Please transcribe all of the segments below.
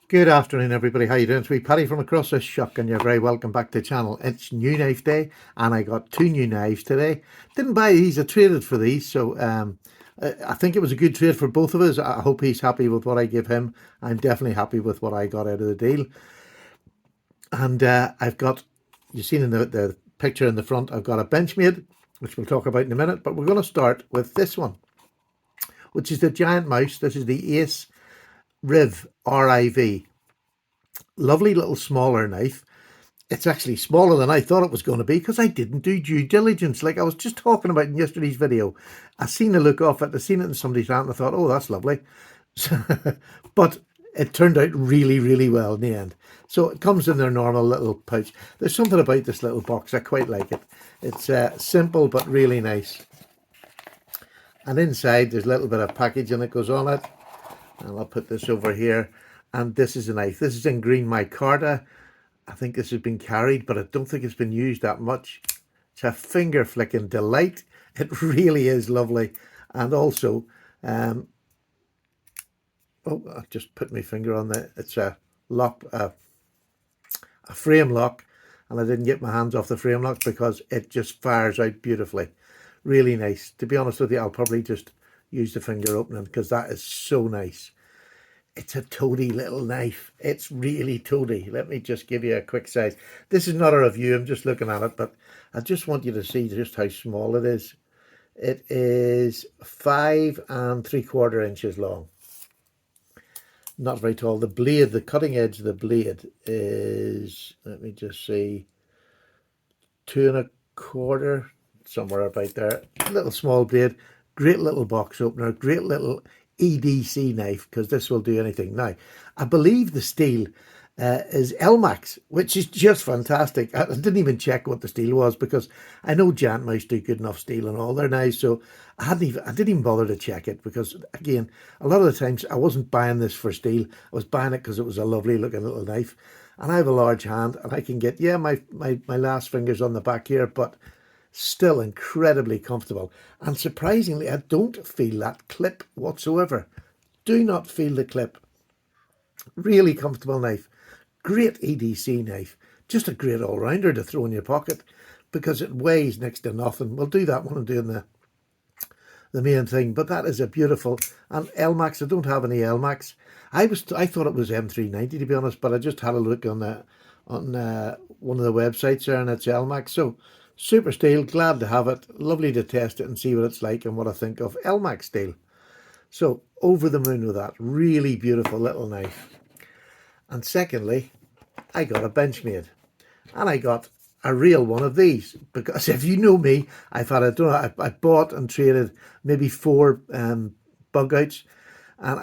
Good afternoon, everybody. How you doing? It's me, Paddy from across the shuck, and you're very welcome back to the channel. It's new knife day, and I got two new knives today. Didn't buy these; I traded for these, so I think it was a good trade for both of us. I hope he's happy with what I give him. I'm definitely happy with what I got out of the deal. And I've got, you've seen in the picture in the front, I've got a Benchmade, which we'll talk about in a minute. But we're going to start with this one, which is the giant mouse. This is the Ace Riv RIV. Lovely little smaller knife. It's actually smaller than I thought it was going to be because I didn't do due diligence. Like I was just talking about in yesterday's video. I seen the look off it. I seen it in somebody's hand and I thought, oh, that's lovely. But it turned out really, really well in the end. So it comes in their normal little pouch. There's something about this little box. I quite like it. It's simple but really nice. And inside there's a little bit of packaging that goes on it. And I'll put this over here. And this is a knife. This is in green micarta. I think this has been carried, but I don't think it's been used that much. It's a finger flicking delight. It really is lovely. And also, oh, I just put my finger on the, it's a lock, a frame lock, and I didn't get my hands off the frame lock because it just fires out beautifully. Really nice. To be honest with you, I'll probably just use the finger opening because that is so nice. It's a toady little knife. It's really toady. Let me just give you a quick size. This is not a review. I'm just looking at it, but I just want you to see just how small it is. It is 5 3/4 inches long. Not very tall. The blade, the cutting edge of the blade is, let me just see, 2 1/4, somewhere about there. Little small blade. Great little box opener. Great little EDC knife, because this will do anything. Now, I believe the steel is Elmax, which is just fantastic. I didn't even check what the steel was because I know Giant Mouse do good enough steel and all their knives, so I didn't even bother to check it because, again, a lot of the times I wasn't buying this for steel. I was buying it because it was a lovely looking little knife, and I have a large hand and I can get, yeah, my last fingers on the back here, but still incredibly comfortable. And surprisingly, I don't feel that clip whatsoever. Do not feel the clip. Really comfortable knife. Great EDC knife. Just a great all-rounder to throw in your pocket because it weighs next to nothing. We'll do that when I'm doing the main thing. But that is a beautiful, and Elmax, I don't have any Elmax. I thought it was M390 to be honest, but I just had a look on one of the websites there and it's Elmax. So super steel, glad to have it. Lovely to test it and see what it's like and what I think of Elmax steel. So over the moon with that. Really beautiful little knife. And secondly, I got a Benchmade, and I got a real one of these because if you know me, I've had I bought and traded maybe 4 bugouts, and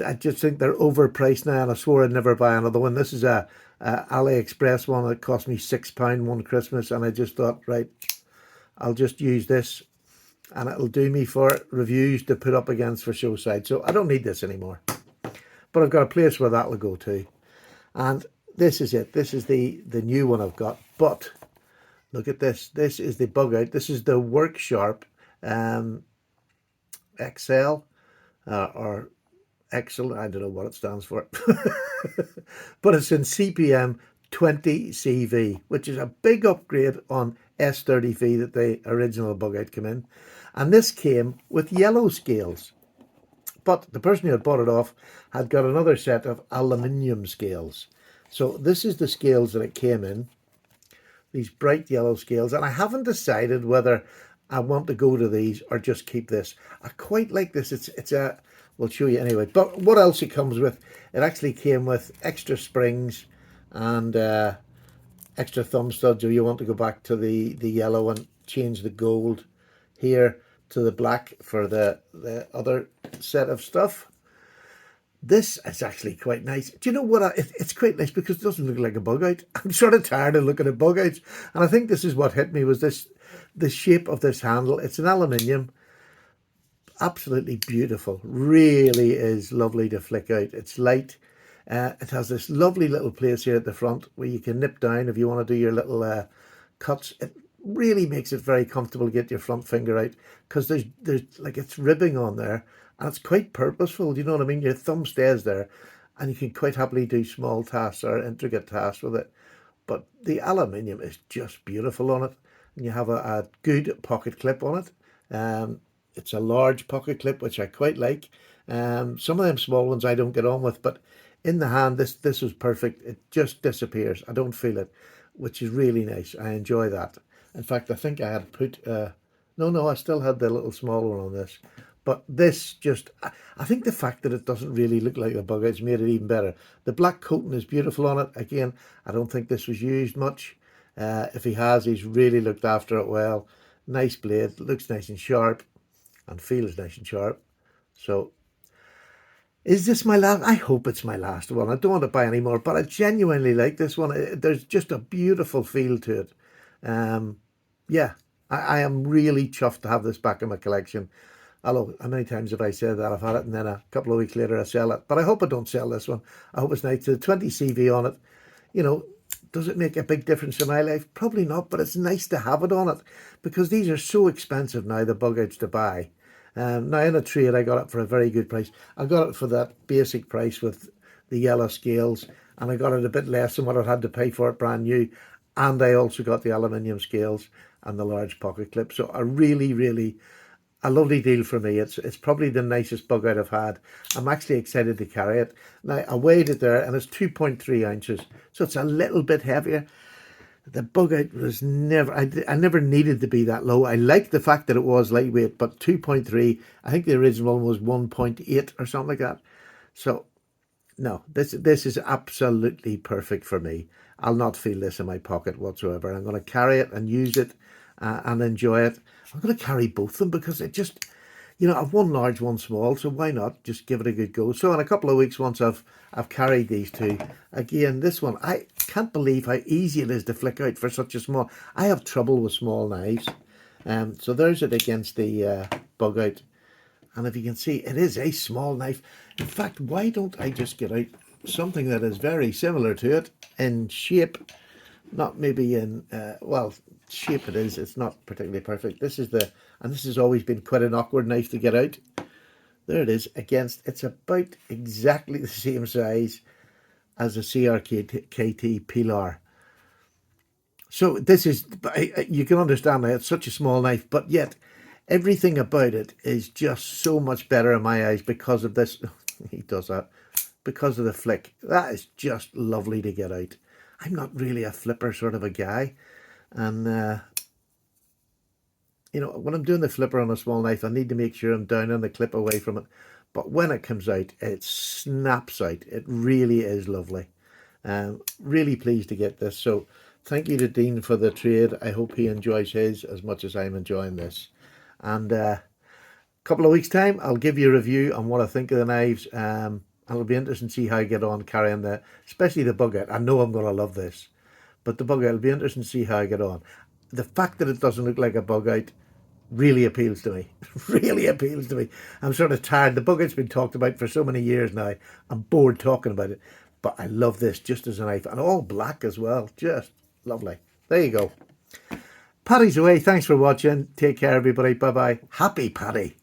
I just think they're overpriced now, and I swore I'd never buy another one. This is a AliExpress one that cost me £6 one Christmas, and I just thought, right, I'll just use this and it'll do me for reviews to put up against for show side. So I don't need this anymore, but I've got a place where that will go to. And this is it. This is the new one I've got. But look at this. This is the BUGOUT. This is the Worksharp XL or Excel. I don't know what it stands for. But it's in CPM 20CV, which is a big upgrade on S30V that the original BUGOUT came in. And this came with yellow scales. But the person who had bought it off had got another set of aluminium scales. So this is the scales that it came in, these bright yellow scales. And I haven't decided whether I want to go to these or just keep this. I quite like this. It's a, we'll show you anyway. But what else it comes with? It actually came with extra springs and extra thumb studs if you want to go back to the yellow and change the gold here to the black for the other set of stuff. This is actually quite nice. Do you know what? It's quite nice because it doesn't look like a BUGOUT. I'm sort of tired of looking at BUGOUTs, and I think this is what hit me was this, the shape of this handle. It's an aluminium, absolutely beautiful. Really is lovely to flick out. It's light. It has this lovely little place here at the front where you can nip down if you want to do your little cuts. It really makes it very comfortable to get your front finger out because there's like it's ribbing on there and it's quite purposeful. Do you know what I mean? Your thumb stays there and you can quite happily do small tasks or intricate tasks with it. But the aluminium is just beautiful on it. And you have a good pocket clip on it. It's a large pocket clip, which I quite like. Some of them small ones I don't get on with, but in the hand, this was perfect. It just disappears. I don't feel it, which is really nice. I enjoy that. In fact, I think I had put, no, I still had the little small one on this. But this just, I think the fact that it doesn't really look like the Bugout's made it even better. The black coating is beautiful on it. Again, I don't think this was used much. If he has, he's really looked after it well. Nice blade, looks nice and sharp, and feels nice and sharp. So, is this my last? I hope it's my last one. I don't want to buy any more, but I genuinely like this one. There's just a beautiful feel to it. Yeah, I am really chuffed to have this back in my collection. Although, how many times have I said that? I've had it and then a couple of weeks later I sell it. But I hope I don't sell this one. I hope it's nice. The 20 CV on it, you know, does it make a big difference in my life? Probably not, but it's nice to have it on it because these are so expensive now, the Bugouts to buy. Now in a trade, I got it for a very good price. I got it for that basic price with the yellow scales, and I got it a bit less than what I had to pay for it brand new. And I also got the aluminium scales and the large pocket clip. So a really a lovely deal for me. It's probably the nicest Bugout I've had. I'm actually excited to carry it. Now, I weighed it there and it's 2.3 ounces. So it's a little bit heavier. The Bugout was never, I never needed to be that low. I liked the fact that it was lightweight, but 2.3, I think the original one was 1.8 or something like that. So, no, this is absolutely perfect for me. I'll not feel this in my pocket whatsoever. I'm going to carry it and use it and enjoy it. I'm going to carry both of them because it just, you know, I've one large, one small, so why not just give it a good go? So in a couple of weeks, once I've carried these two, again, this one, I can't believe how easy it is to flick out for such a small. I have trouble with small knives. So there's it against the Bugout. And if you can see, it is a small knife. In fact, why don't I just get out something that is very similar to it in shape, not maybe in, well, shape it is. It's not particularly perfect. This is the, and this has always been quite an awkward knife to get out. There it is against, it's about exactly the same size as a CRKT Pilar. So this is, you can understand that it's such a small knife, but yet everything about it is just so much better in my eyes because of this. He does that. Because of the flick. That is just lovely to get out. I'm not really a flipper sort of a guy. And, you know, when I'm doing the flipper on a small knife, I need to make sure I'm down on the clip away from it. But when it comes out, it snaps out. It really is lovely. Really pleased to get this. So thank you to Dean for the trade. I hope he enjoys his as much as I'm enjoying this. And a couple of weeks' time, I'll give you a review on what I think of the knives. It'll be interesting to see how I get on carrying especially the Bugout. I know I'm going to love this, but the Bugout, it'll be interesting to see how I get on. The fact that it doesn't look like a Bugout really appeals to me. Really appeals to me. I'm sort of tired. The Bugout's been talked about for so many years now. I'm bored talking about it, but I love this just as a knife, and all black as well. Just lovely. There you go. Paddy's away. Thanks for watching. Take care, everybody. Bye-bye. Happy Paddy.